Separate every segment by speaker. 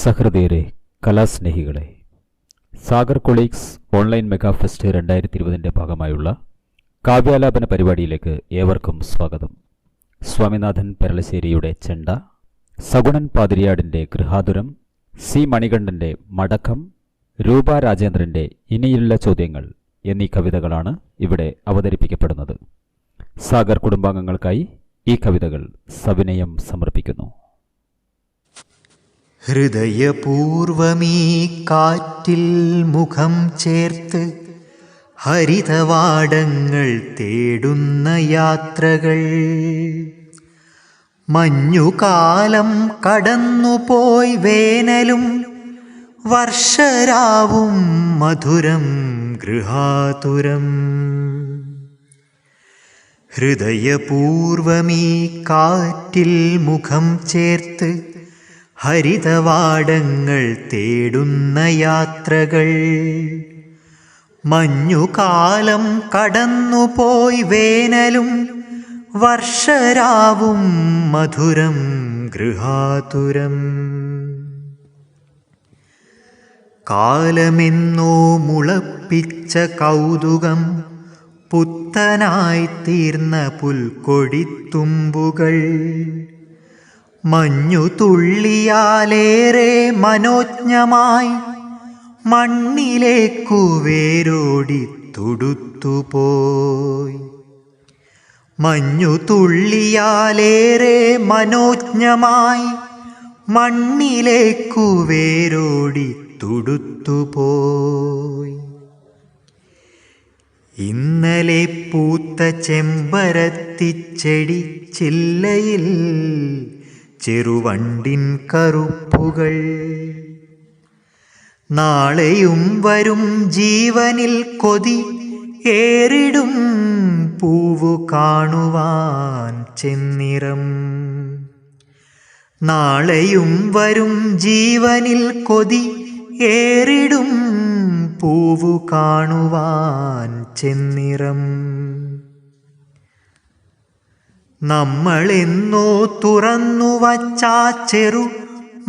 Speaker 1: സഹൃദയരെ, കലാസ്നേഹികളെ, Sagar colleagues online മെഗാഫെസ്റ്റ് 2020 ഭാഗമായുള്ള കാവ്യാലാപന പരിപാടിയിലേക്ക് ഏവർക്കും സ്വാഗതം. സ്വാമിനാഥൻ പെരളശ്ശേരിയുടെ ചെണ്ട, സഗുണൻ പാതിരിയാടിൻ്റെ ഗൃഹാതുരം, സി മണികണ്ഠൻ്റെ മടക്കം, രൂപ രാജേന്ദ്രൻ്റെ ഇനിയുള്ള ചോദ്യങ്ങൾ എന്നീ കവിതകളാണ് ഇവിടെ അവതരിപ്പിക്കപ്പെടുന്നത്. സാഗർ കുടുംബാംഗങ്ങൾക്കായി ഈ കവിതകൾ സവിനയം സമർപ്പിക്കുന്നു.
Speaker 2: ഹൃദയപൂർവമീ കാറ്റിൽ മുഖം ചേർത്ത് ഹരിതവാടങ്ങൾ തേടുന്ന യാത്രകൾ, മഞ്ഞുകാലം കടന്നുപോയി വേനലും വർഷരാവും മധുരം ഗൃഹാതുരം. ഹൃദയപൂർവമീ കാറ്റിൽ മുഖം ചേർത്ത് ഹരിതവാടങ്ങൾ തേടുന്ന യാത്രകൾ, മഞ്ഞുകാലം കടന്നുപോയി വേനലും വർഷരാവും മധുരം ഗൃഹാതുരം. കാലമെന്നോ മുളപ്പിച്ച കൗതുകം, പുത്തനായിത്തീർന്ന പുൽക്കൊടിത്തുമ്പുകൾ, മഞ്ഞു തുള്ളിയാലേറെ മനോജ്ഞമായി മണ്ണിലേക്കു വേരോടി തുടുത്തുപോയി. മഞ്ഞു തുള്ളിയാലേറെ മനോജ്ഞമായി മണ്ണിലേക്കു വേരോടി തുടുത്തുപോയി. ഇന്നലെ പൂത്ത ചെമ്പരത്തിച്ചെടി ചില്ലയിൽ ചെറുവണ്ടിൻ കറുപ്പുകൾ, നാളെയും വരും ജീവനിൽ കൊതി ഏറിടും പൂവു കാണുവാൻ ചെന്നിറം. നാളെയും വരും ജീവനിൽ കൊതി ഏറിടും പൂവു കാണുവാൻ ചെന്നിറം. നമ്മളെന്നോ തുറന്നു വച്ചാ ചെറു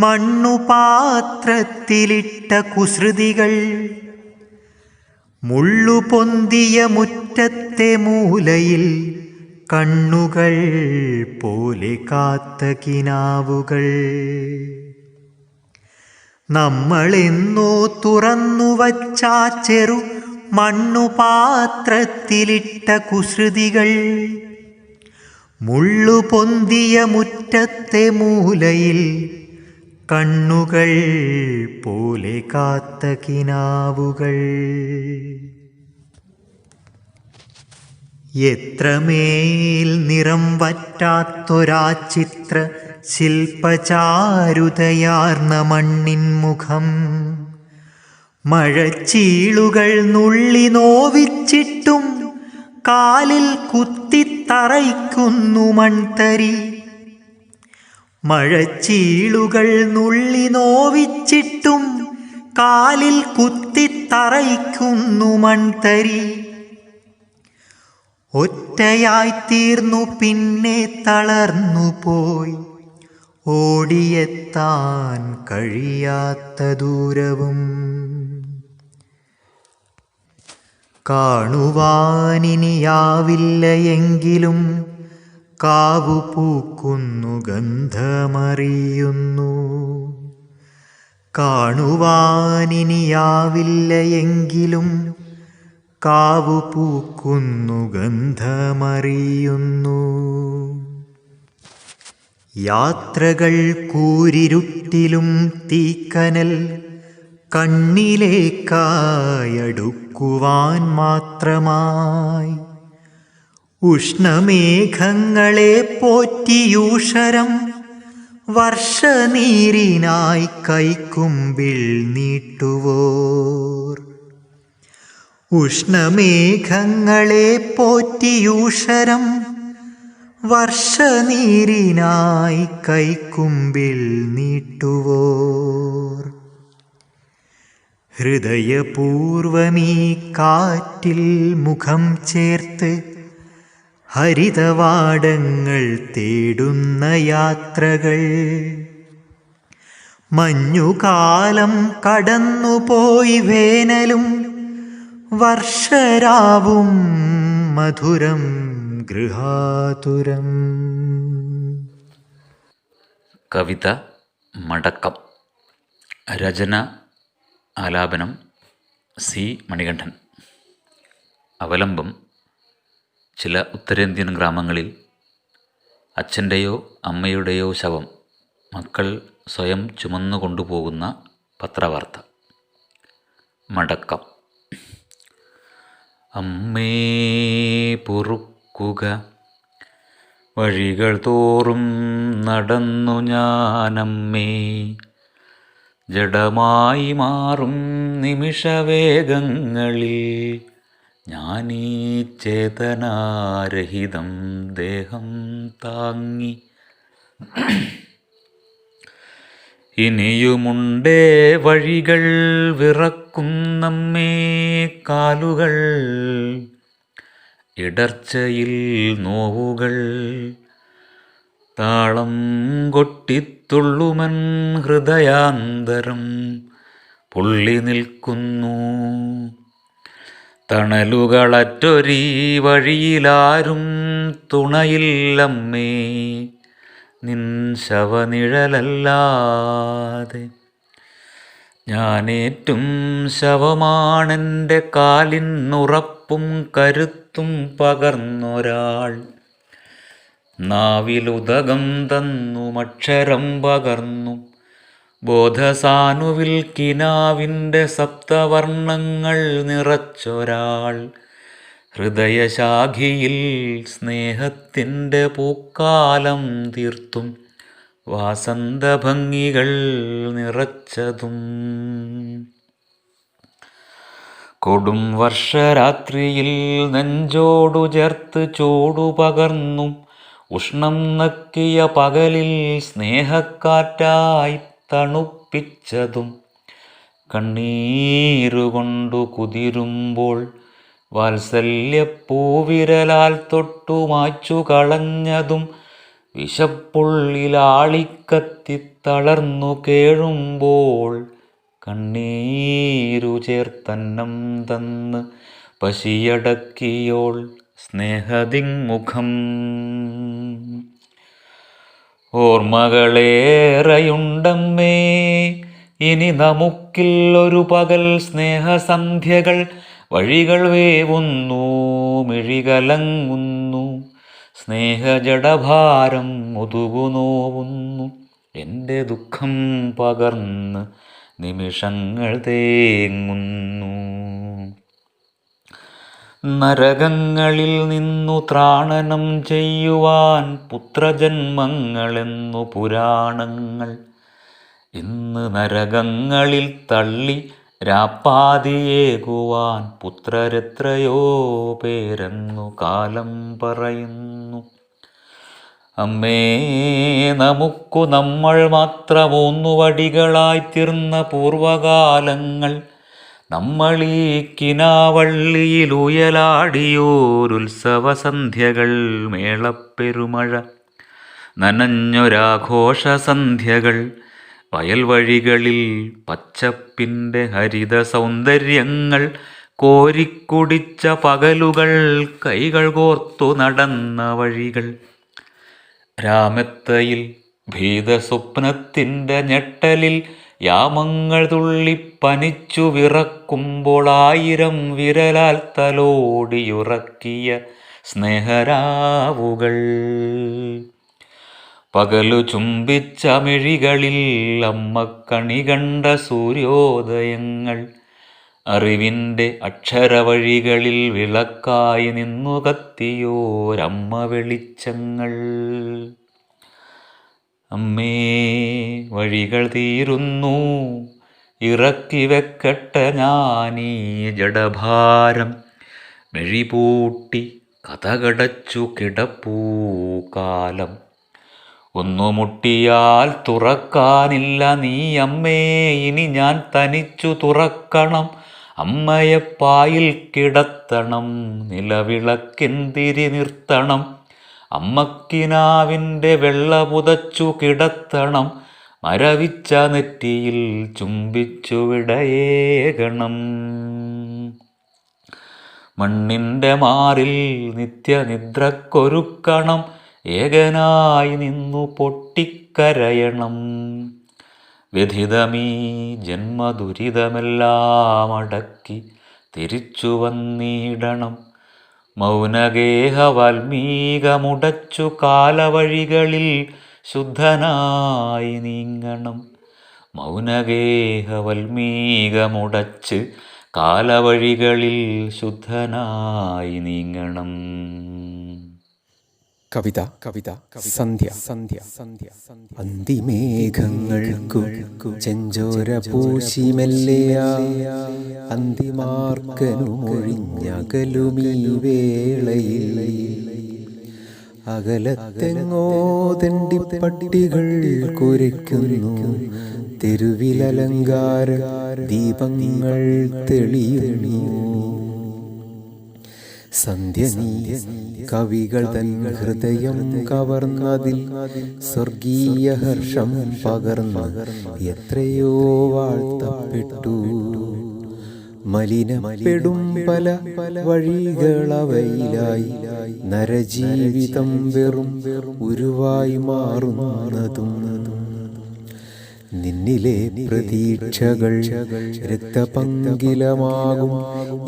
Speaker 2: മണ്ണുപാത്രത്തിലിട്ട കുസൃതികൾ, മുള്ളു പൊന്തിയ മുറ്റത്തെ മൂലയിൽ കണ്ണുകൾ പോലെ കാത്ത കിനാവുകൾ. നമ്മളെന്നോ തുറന്നു വച്ചാ ചെറു മണ്ണുപാത്രത്തിലിട്ട കുസൃതികൾ, മുള്ളു പൊന്തിയ മുറ്റത്തെ മൂലയിൽ കണ്ണുകൾ പോലെ കാത്ത കിനാവുകൾ. എത്രമേൽ നിറം വറ്റാത്തൊരാ ചിത്ര ശില്പചാരുതയാർന്ന മണ്ണിൻ മുഖം, മഴച്ചീളുകൾ നുള്ളി നോവിച്ചിട്ടും കാലിൽ കുത്തിത്തറയ്ക്കുന്നു മൺതരി. മഴച്ചീളുകൾ നുള്ളി നോവിച്ചിട്ടും കാലിൽ കുത്തിത്തറയ്ക്കുന്നു മൺതരി. ഒറ്റയായിത്തീർന്നു പിന്നെ തളർന്നു പോയി, ഓടിയെത്താൻ കഴിയാത്ത ദൂരവും. കാണുവാനിനിയാവില്ല എങ്കിലും കാവു പൂക്കുന്നു ഗന്ധമറിയുന്നു. കാണുവാനിനിയാവില്ല എങ്കിലും കാവു പൂക്കുന്നു ഗന്ധമറിയുന്നു. യാത്രകൾ കൂരിരുട്ടിലും തീക്കനൽ കണ്ണിലേക്കായടുക്കുവാൻ മാത്രമായി, ഉഷ്ണമേഘങ്ങളെ പോറ്റിയൂഷരം വർഷനീരിനായി കൈക്കുമ്പിൾ നീട്ടുവോർ. ഉഷ്ണമേഘങ്ങളെ പോറ്റിയൂഷരം വർഷനീരിനായി കൈക്കുമ്പിൾ നീട്ടുവോർ. ഹൃദയപൂർവമീ കാറ്റിൽ മുഖം ചേർത്ത് ഹരിതവാടങ്ങൾ തേടുന്ന യാത്രകൾ, മഞ്ഞുകാലം കടന്നുപോയി വേനലും വർഷരാവും മധുരം ഗൃഹാതുരം.
Speaker 3: കവിത മടക്കം. രചന ആലാപനം സി മണികണ്ഠൻ. അവലംബം: ചില ഉത്തരേന്ത്യൻ ഗ്രാമങ്ങളിൽ അച്ഛൻ്റെയോ അമ്മയുടെയോ ശവം മക്കൾ സ്വയം ചുമന്നു കൊണ്ടുപോകുന്ന പത്രവാർത്ത. മടക്കം. അമ്മേ പൊറുക്കുക, വഴികൾ തോറും നടന്നു ഞാനമ്മേ, ജഡമായി മാറും നിമിഷവേഗങ്ങളിൽ ഞാനീ ചേതനാരഹിതം ദേഹം താങ്ങി. ഇനിയുമുണ്ടേ വഴികൾ വിറക്കുന്നമ്മേ കാലുകൾ, ഇടർച്ചയിൽ നോവുകൾ താളം കൊട്ടിത്തുള്ളുമൻ ഹൃദയാന്തരം പൊള്ളി നിൽക്കുന്നു. തണലുകളറ്റൊരീ വഴിയിലാരും തുണയില്ലമ്മേ, നിൻ ശവനിഴലല്ലാതെ. ഞാനേറ്റും ശവമാണെൻ്റെ കാലിനുറപ്പും കരുത്തും പകർന്നൊരാൾ. നാവിലുദകം തന്നും അക്ഷരം പകർന്നു ബോധസാനുവിൽ കിനാവിൻ്റെ സപ്തവർണ്ണങ്ങൾ നിറച്ചൊരാൾ. ഹൃദയശാഖിയിൽ സ്നേഹത്തിൻ്റെ പൂക്കാലം തീർത്തും വാസന്തഭംഗികൾ നിറച്ചതും. കൊടും വർഷരാത്രിയിൽ നെഞ്ചോടു ചേർത്ത് ചൂടു പകർന്നും ഉഷ്ണം നക്കിയ പകലിൽ സ്നേഹക്കാറ്റായി തണുപ്പിച്ചതും. കണ്ണീരുകൊണ്ടു കുതിരുമ്പോൾ വാത്സല്യപ്പൂവിരലാൽ തൊട്ടു മായ്ച്ചു കളഞ്ഞതും. വിശപ്പുള്ളിലാളിക്കത്തി തളർന്നു കേഴുമ്പോൾ കണ്ണീരു ചേർത്തന്നം തന്ന് പശിയടക്കിയോൾ സ്നേഹദിങ്മുഖം. ഓർമ്മകളേറെയുണ്ടമ്മേ ഇനി നമുക്കിൽ ഒരു പകൽ സ്നേഹസന്ധ്യകൾ. വഴികൾ വേവുന്നു, മിഴികലങ്ങുന്നു, സ്നേഹജഡഭാരം മുതുകുനോവുന്നു. എൻ്റെ ദുഃഖം പകർന്ന് നിമിഷങ്ങൾ തേങ്ങുന്നു. നരകങ്ങളിൽ നിന്നു ത്രാണനം ചെയ്യുവാൻ പുത്രജന്മങ്ങളെന്നു പുരാണങ്ങൾ. ഇന്ന് നരകങ്ങളിൽ തള്ളി രാപ്പാതിയേകുവാൻ പുത്രരെത്രയോ പേരെന്നു കാലം പറയുന്നു. അമ്മേ നമുക്കു നമ്മൾ മാത്രം ഊന്നുവടികളായിത്തീർന്ന പൂർവകാലങ്ങൾ. നമ്മളീ കിനാവള്ളിയിലുയലാടിയോരുത്സവസന്ധ്യകൾ, മേളപ്പെരുമഴ നനഞ്ഞൊരാഘോഷസന്ധ്യകൾ. വയൽവഴികളിൽ പച്ചപ്പിൻ്റെ ഹരിത സൗന്ദര്യങ്ങൾ കോരിക്കുടിച്ച പകലുകൾ, കൈകൾ കോർത്തു നടന്ന വഴികൾ. രാമെത്തയിൽ ഭീതസ്വപ്നത്തിൻ്റെ ഞെട്ടലിൽ യാമങ്ങൾ തുള്ളിപ്പനിച്ചു വിറക്കുമ്പോൾ 1000 വിരലാൽ തലോടിയുറക്കിയ സ്നേഹരാവുകൾ. പകലു ചുംബിച്ച മിഴികളിൽ അമ്മക്കണി കണ്ട സൂര്യോദയങ്ങൾ. അറിവിൻ്റെ അക്ഷരവഴികളിൽ വിളക്കായി നിന്നു കത്തിയോരമ്മ വെളിച്ചങ്ങൾ. അമ്മേ വഴികൾ തീരുന്നു, ഇറക്കി വെക്കട്ടെ ഞാനീ ജഡഭാരം. മെഴിപൂട്ടി കഥകടച്ചു കിടപ്പൂ കാലം. ഒന്നു മുട്ടിയാൽ തുറക്കാനില്ല നീ അമ്മേ, ഇനി ഞാൻ തനിച്ചു തുറക്കണം. അമ്മയെ പായിൽ കിടത്തണം, നിലവിളക്കിന്തിരി നിർത്തണം. അമ്മക്കിനാവിൻ്റെ വെള്ള പുതച്ചു കിടത്തണം. മരവിച്ച നെറ്റിയിൽ ചുംബിച്ചു വിടയേകണം. മണ്ണിൻ്റെ മാറിൽ നിത്യനിദ്രക്കൊരുക്കണം, ഏകനായി നിന്നു പൊട്ടിക്കരയണം. വ്യഥിതമീ ജന്മദുരിതമെല്ലാം അടക്കി തിരിച്ചു വന്നിടണം. മൗനഗേഹ വാൽമീകമുടച്ചു കാലവഴികളിൽ ശുദ്ധനായി നീങ്ങണം. മൗനഗേഹ വാൽമീകമുടച്ച് കാലവഴികളിൽ ശുദ്ധനായി നീങ്ങണം.
Speaker 4: കവിത കവിത സന്ധ്യ സന്ധ്യ സന്ധ്യ അന്തിമേഘങ്ങൾക്കു ചെഞ്ചോര പൂശി മെല്ലെയാ അന്തിമാർക്കനുമൊഴിഞ്ഞകലുമീ വേളയിൽ അകലത്തെങ്ങോ തെണ്ടിപ്പട്ടികൾ കുരയ്ക്കുന്നു. തെരുവിലലങ്കാര ദീപങ്ങൾ തെളിയുന്നു. സന്ധ്യ നീ കവികൾ തൻ ഹൃദയം കവർന്നതിൽ സ്വർഗീയ ഹർഷം പകർന്ന് എത്രയോ വാഴ്ത്തപ്പെട്ടു. മലിനപ്പെടും പല വഴികളവയിലായി നരജീവിതം വെറും ഉരുവായി മാറുന്നതും. നിന്നിലെ പ്രതീക്ഷകൾ രക്തപങ്കിലമാകും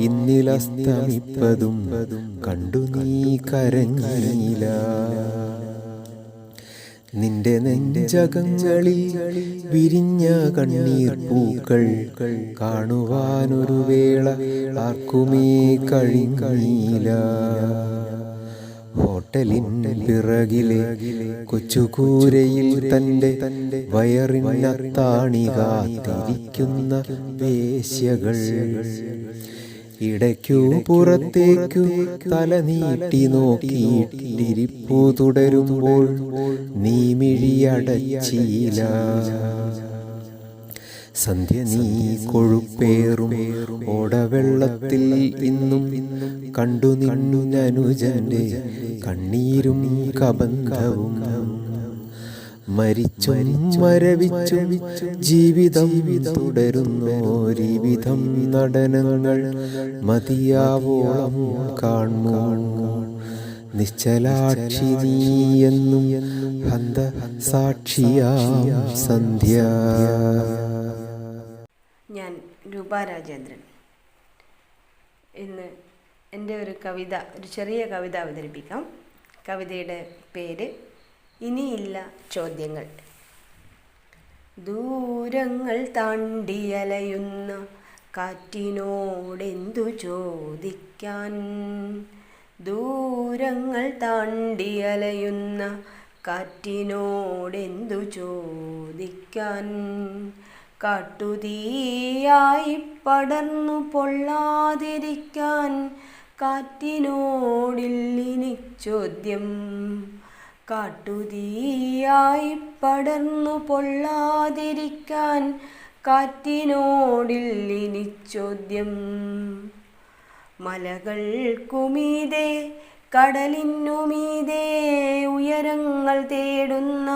Speaker 4: ഇന്നിലസ്തമിപ്പതും കണ്ടു നീ കരഞ്ഞില്ല. നിന്റെ നെഞ്ചകങ്ങളിൽ വിരിഞ്ഞ കണ്ണീർ പൂക്കൾ കാണുവാനൊരു വേള ആർക്കുമേ കഴിഞ്ഞില്ല. ഹോട്ടലിൻ പിറകിലെ കൊച്ചുകൂരയിൽ തൻ്റെ വയറിനത്താണി കാത്തിരിക്കുന്ന വേശ്യകൾ ഇടയ്ക്കു പുറത്തേക്കു തല നീട്ടി നോക്കിയിട്ടിരിപ്പു തുടരുമ്പോൾ നീ മിഴിയടച്ചില്ല. സന്ധ്യ നീ കൊഴുപ്പേറും ഓടവെള്ളത്തിൽ ഇന്നും കണ്ടു നിന്നുനുജന്റെ കണ്ണീരും കബന്ധവും. മരിച്ചും മരവിച്ചും ജീവിതം തുടരുന്നോരിവിധം നടനങ്ങൾ മതിയാവോളം കാണുമോ. നിശ്ചലാക്ഷി നീയെന്നും ഹന്ത സാക്ഷിയാം സന്ധ്യ.
Speaker 5: ഞാൻ രൂപ രാജേന്ദ്രൻ. ഇന്ന് എൻ്റെ ഒരു ചെറിയ കവിത അവതരിപ്പിക്കാം. കവിതയുടെ പേര് ഇനിയില്ല ചോദ്യങ്ങൾ. ദൂരങ്ങൾ താണ്ടിയലയുന്ന കാറ്റിനോടെന്തു ചോദിക്കാൻ. ദൂരങ്ങൾ താണ്ടിയലയുന്ന കാറ്റിനോടെന്തു ചോദിക്കാൻ. കാട്ടുതീയായി പടർന്നു പൊള്ളാതിരിക്കാൻ കാറ്റിനോടില്ലിനി ചോദ്യം. കാട്ടുതീയായി പടർന്നു പൊള്ളാതിരിക്കാൻ കാറ്റിനോടില്ലിനി ചോദ്യം. മലകൾക്കുമീതെ കടലിനുമീതെ ഉയരങ്ങൾ തേടുന്ന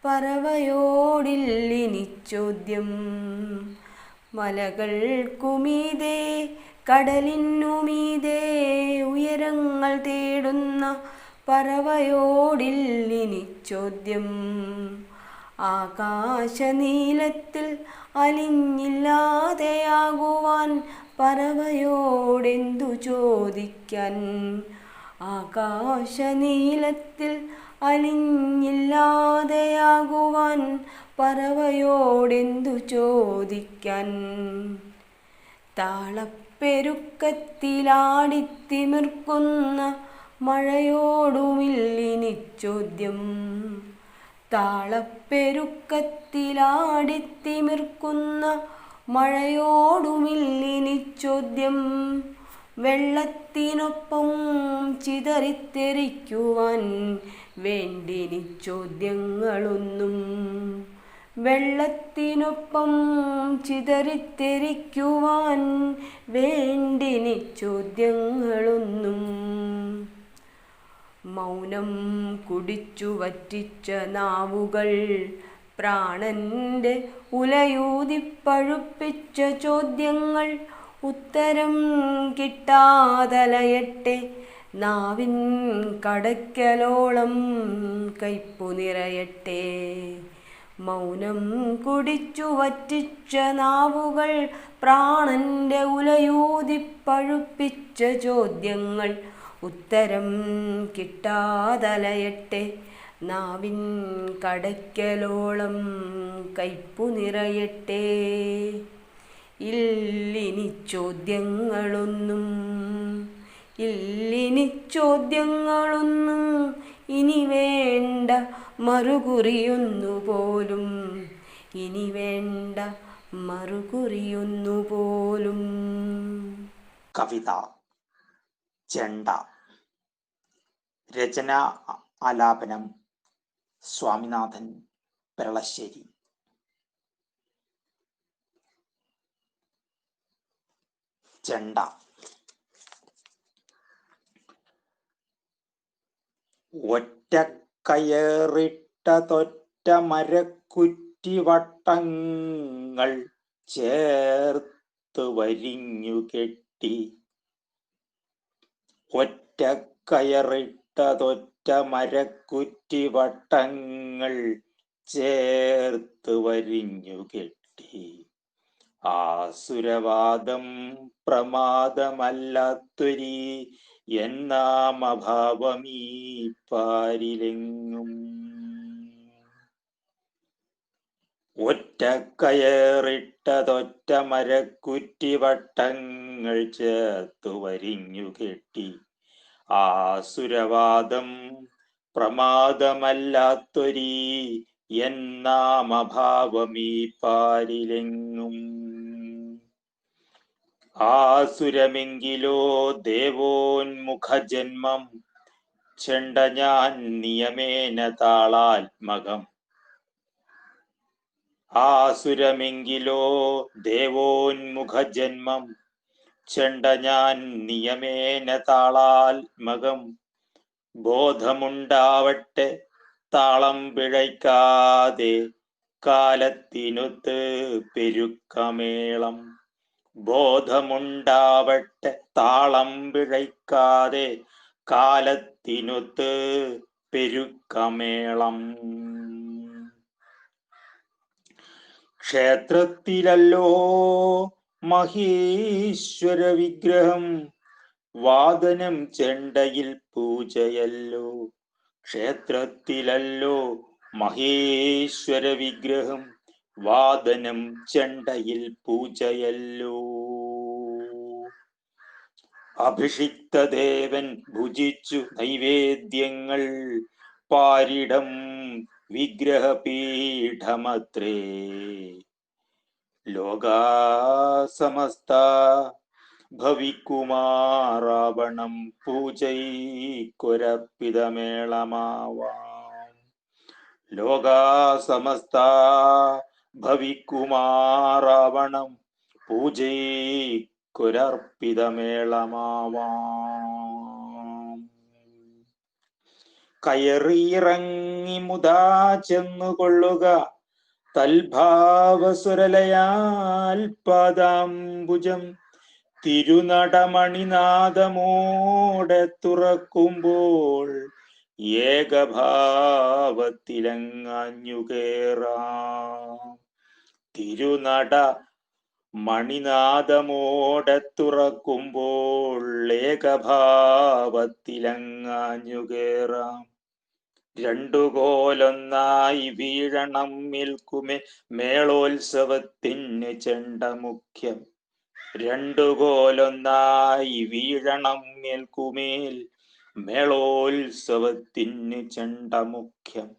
Speaker 5: പറവയോടില്ലിനി ചോദ്യം. മലകൾക്കുമീതെ കടലിനുമീതെ ഉയരങ്ങൾ തേടുന്ന പറവയോടില്ലിനി ചോദ്യം. ആകാശനീലത്തിൽ അലിഞ്ഞില്ലാതെയാകുവാൻ പറവയോടെന്തു ചോദിക്കാൻ. ആകാശനീലത്തിൽ അലിഞ്ഞില്ലാതെയാകുവാൻ പറവയോടെന്തു ചോദിക്കാൻ. താളപ്പെരുക്കത്തിലാടിത്തിമിർക്കുന്ന മഴയോടുമില്ലിനി ചോദ്യം. താളപ്പെരുക്കത്തിലാടിത്തിമിർക്കുന്ന മഴയോടുമില്ലിനി ചോദ്യം. വെള്ളത്തിനൊപ്പം ചിതറിത്തെറിക്കുവാൻ വേണ്ടിനി ചോദ്യങ്ങളൊന്നും. വെള്ളത്തിനൊപ്പം ചിതറിത്തെറിക്കുവാൻ വേണ്ടിനി ചോദ്യങ്ങളൊന്നും. മൗനം കുടിച്ചു വറ്റിച്ച നാവുകൾ പ്രാണന്റെ ഉലയൂതിപ്പഴുപ്പിച്ച ചോദ്യങ്ങൾ ഉത്തരം കിട്ടാതലയട്ടെ. നാവിൻ കടയ്ക്കലോളം കയ്പു നിറയട്ടെ. മൗനം കുടിച്ചു വറ്റിച്ച നാവുകൾ പ്രാണന്റെ ഉലയൂതിപ്പഴുപ്പിച്ച ചോദ്യങ്ങൾ ഉത്തരം കിട്ടാതലയട്ടെ. നാവിൻ കടയ്ക്കലോളം കയ്പു നിറയട്ടെ. ഇല്ലിനി ചോദ്യങ്ങളൊന്നും, ഇല്ലിനി ചോദ്യങ്ങളൊന്നും, ഇനി വേണ്ട മറുകുറിയൊന്നുപോലും, ഇനി വേണ്ട മറുകുറിയൊന്നുപോലും.
Speaker 6: കവിത ചെണ്ട. രചന ആലാപനം സ്വാമിനാഥൻ പെരളശ്ശേരി. ചെണ്ട. ഒറ്റക്കയറിട്ടതൊറ്റ മരക്കുറ്റിവട്ടങ്ങൾ ചേർത്ത് വരിഞ്ഞു കെട്ടി. ഒറ്റക്കയറിട്ടതൊറ്റ മരക്കുറ്റിവട്ടങ്ങൾ ചേർത്ത് വരിഞ്ഞു കെട്ടി. ആസുരവാദം പ്രമാദമല്ലാത്തൊരീ എന്നാമഭാവമീ പാരിലെങ്ങും. ഒറ്റക്കയറിട്ടതൊറ്റ മരക്കുറ്റിവട്ടങ്ങൾ ചേർത്തു വരിഞ്ഞു കെട്ടി. ആസുരവാദം പ്രമാദമല്ലാത്തൊരീ എന്നാമഭാവമീ പാരിലെങ്ങും. ആസുരമെങ്കിലോ ദേവോന്മുഖജന്മം ചെണ്ട ഞാൻ നിയമേന താളാത്മകം. ആസുരമെങ്കിലോ ദേവോന്മുഖജന്മം ചെണ്ട ഞാൻ നിയമേന താളാത്മകം. ബോധമുണ്ടാവട്ടെ താളം പിഴയ്ക്കാതെ കാലത്തിനൊത്ത് പെരുക്കമേളം. ബോധമുണ്ടാവട്ടെ താളം പിഴയ്ക്കാതെ കാലത്തിനൊത്ത് പെരുക്കമേളം. ക്ഷേത്രത്തിലല്ലോ മഹേശ്വര വിഗ്രഹം, വാദനം ചെണ്ടയിൽ പൂജയല്ലോ. ക്ഷേത്രത്തിലല്ലോ മഹേശ്വര വിഗ്രഹം, വാദനം ചെണ്ടയിൽ പൂജയല്ലോ. അഭിഷിക്തദേവൻ ഭുജിച്ചു നൈവേദ്യങ്ങൾ, പാരിടം വിഗ്രഹപീഠമത്രേ. ലോകാസമസ്ത ഭവിക്കുമാറാവണം പൂജൈക്കൊരർപ്പിതമേളമാവാം. ലോകാസമസ്ത ഭവിക്കുമാറാവണം പൂജൈക്കൊരർപ്പിതമേളമാവാം. കയറിയിറങ്ങി മുതാ ചെന്നുകൊള്ളുക തൽഭാവസുരലയാൽ പാദാംബുജം. തിരുനടമണിനാദമോടെ തുറക്കുമ്പോൾ ഏകഭാവത്തിലങ്ങാഞ്ഞുകേറാം. തിരുനട മണിനാദമോടെ തുറക്കുമ്പോൾ ഏകഭാവത്തിലങ്ങാഞ്ഞുകേറാം. രണ്ടുകോലൊന്നായി വീഴണം മേൽക്കുമേ മേളോത്സവത്തിന് ചെണ്ടമുഖ്യം. രണ്ടുകോലൊന്നായി വീഴണം മേൽക്കുമേൽ മേളോത്സവത്തിന് ചെണ്ടമുഖ്യം.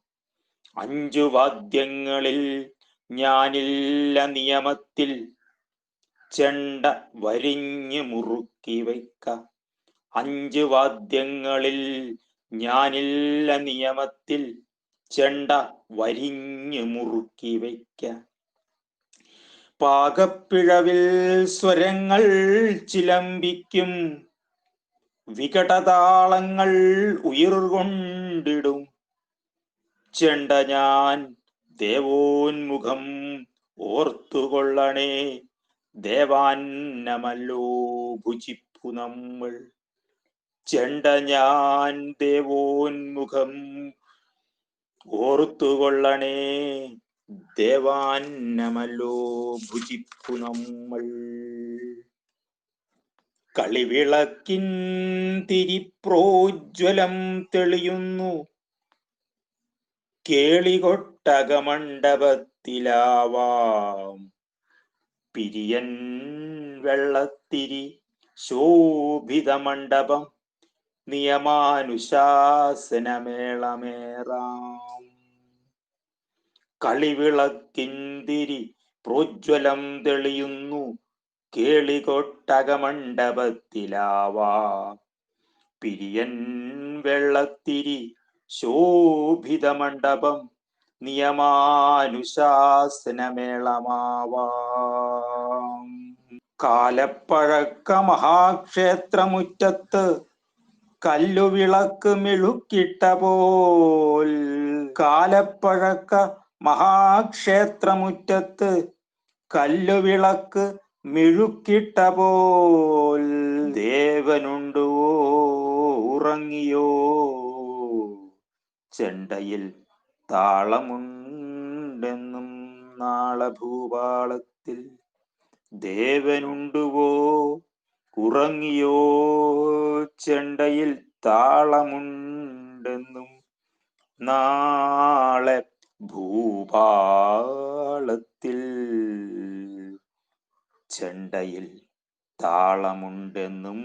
Speaker 6: അഞ്ചു വാദ്യങ്ങളിൽ ഞാനില്ല നിയമത്തിൽ, ചെണ്ട വരിഞ്ഞു മുറുക്കി വയ്ക്ക. അഞ്ചു വാദ്യങ്ങളിൽ ഞാനില്ല നിയമത്തിൽ, ചെണ്ട വരിഞ്ഞു മുറുക്കി വയ്ക്ക. പാകപ്പിഴവിൽ സ്വരങ്ങൾ ചിലമ്പിക്കും, വികടതാളങ്ങൾ ഉയിർകൊണ്ടിടും. ചെണ്ട ഞാൻ ദേവോന്മുഖം ഓർത്തുകൊള്ളണേ. ദേവാന്നമല്ലോ ഭുജിപ്പു നമ്മൾ. ചെണ്ട ഞാൻ ദേവോന്മുഖം ഓർത്തുകൊള്ളണേ. ദേവാന്നമല്ലോ ഭുജിപ്പു നമ്മൾ. കളിവിളക്കിൻ തിരിപ്രോജ്വലം തെളിയുന്നു. കേളികൊട്ടകമണ്ഡപത്തിലാവാം പിരിയൻ വെള്ളത്തിരി ശോഭിത മണ്ഡപം. നിയമാനുശാസനമേളമേറാം. കളിവിളക്കിന്തിരി പ്രോജ്വലം തെളിയുന്നു. കേളികൊട്ടകമണ്ഡപത്തിലാവാം പിരിയൻ വെള്ളത്തിരി ശോഭിത മണ്ഡപം. നിയമാനുശാസനമേളമാവാം. കാലപ്പഴക്ക മഹാക്ഷേത്രമുറ്റത്ത് കല്ലുവിളക്ക് മിഴുക്കിട്ട പോൽ. കാലപ്പഴക്ക മഹാക്ഷേത്രമുറ്റത്ത് കല്ലുവിളക്ക് മിഴുക്കിട്ട പോൽ. ദേവനുണ്ടുവോ ഉറങ്ങിയോ ചെണ്ടയിൽ താളമുണ്ടെന്നും നാളെ ഭൂപാളത്തിൽ. ദേവനുണ്ടുവോ ഉറങ്ങിയോ ചെണ്ടയിൽ താളമുണ്ടെന്നും നാളെ ഭൂപാളത്തിൽ. ചെണ്ടയിൽ താളമുണ്ടെന്നും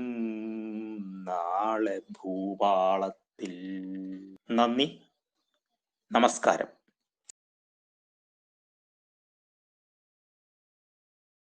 Speaker 6: നാളെ ഭൂപാളത്തിൽ. നന്ദി, നമസ്കാരം.